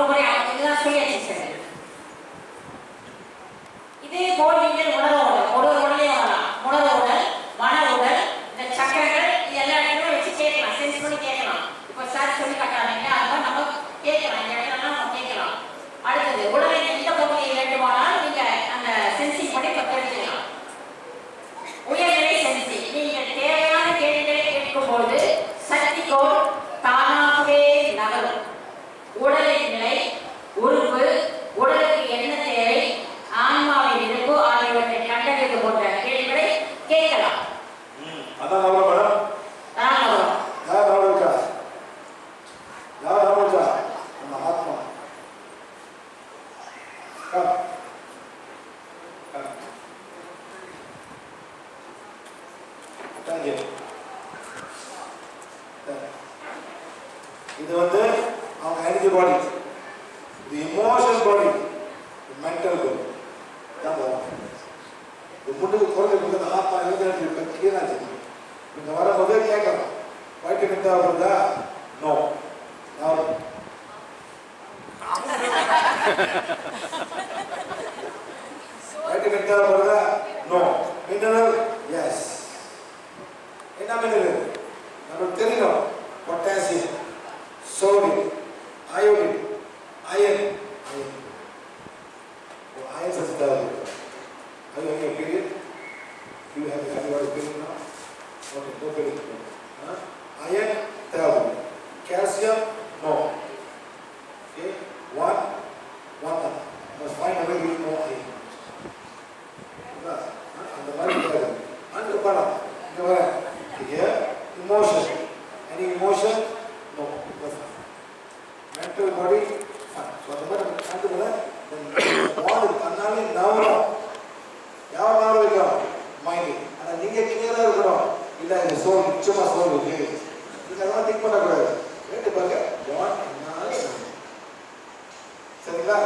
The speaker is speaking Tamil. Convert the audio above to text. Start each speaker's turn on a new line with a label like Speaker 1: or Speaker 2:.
Speaker 1: முறை இதுதான் சொல்லியாச்சு சார். இதே போல் நீங்கள் உணர்வு உடல் ஒரு உடலே வரலாம். உணர்வு உடல், மன உடல், இந்த சக்கரங்கள் இது எல்லா இடத்துலையும் வச்சு கேட்கலாம், சென்ஸ் பண்ணி கேட்கலாம். இப்போ சார் சொல்லி காட்டாங்க, அதுதான் நம்ம கேட்கலாம், இந்த இடத்துல நம்ம கேட்கலாம். அடுத்தது உடலை எந்த பகுதியை வேண்டுமானால் நீங்க அந்த சென்சிங் பண்ணி தெரிஞ்சுக்கலாம். உயர்நிலை சென்சிங், நீங்கள் தேவையான கேள்விகளை கேட்கும்போது சக்தி கோல் தானாகவே நகரும். உடலின் நிலை, உறுப்பு, உடலுக்கு என்ன தேவை, ஆன்மாவின் இருப்பு ஆகியவற்றை கண்டறிவது போன்ற கேள்விகளை கேட்கலாம்.
Speaker 2: அதான் நம்ம மேடம். யார் இருக்கா? யார் இருக்கா? நம்ம ஆத்மா. இது வந்து அவங்க எனர்ஜி பாடி, இது இமோஷனல் பாடி, மென்டல் பாடி. முன்னுக்கு குறைஞ்ச ஆத்மா இருந்து கீழாச்சு. நீங்க வரும்போது கேட்கலாம், வைட்டமின் தேவைப்படுதா? நோ. வைட்டமின் தேவைப்படுதா? நோ. மினரல்? எஸ். என்ன மினரல்? நமக்கு தெரியணும். Potassium, sodium, iodine, iron. Iron சத்து தேவைப்படுது. Are you having a period? Do you have a period now? Okay, no period. Iron, therapy. Calcium, no. Okay, one. Must find a way to know iron. And the body together. And the bottom. Here, emotion. Any emotion? No. Mental body, fine. So the bottom, and the body, body, now. யார் நாள் வைக்கணும்? மைண்டு. ஆனால் நீங்கள் கிளியராக இருக்கணும். இல்லை இந்த சோல் நிச்சயமாக சோல் இருக்கு, இதெல்லாம் திங்க் பண்ணக்கூடாது. கேட்டு பாருங்க, சரிங்களா?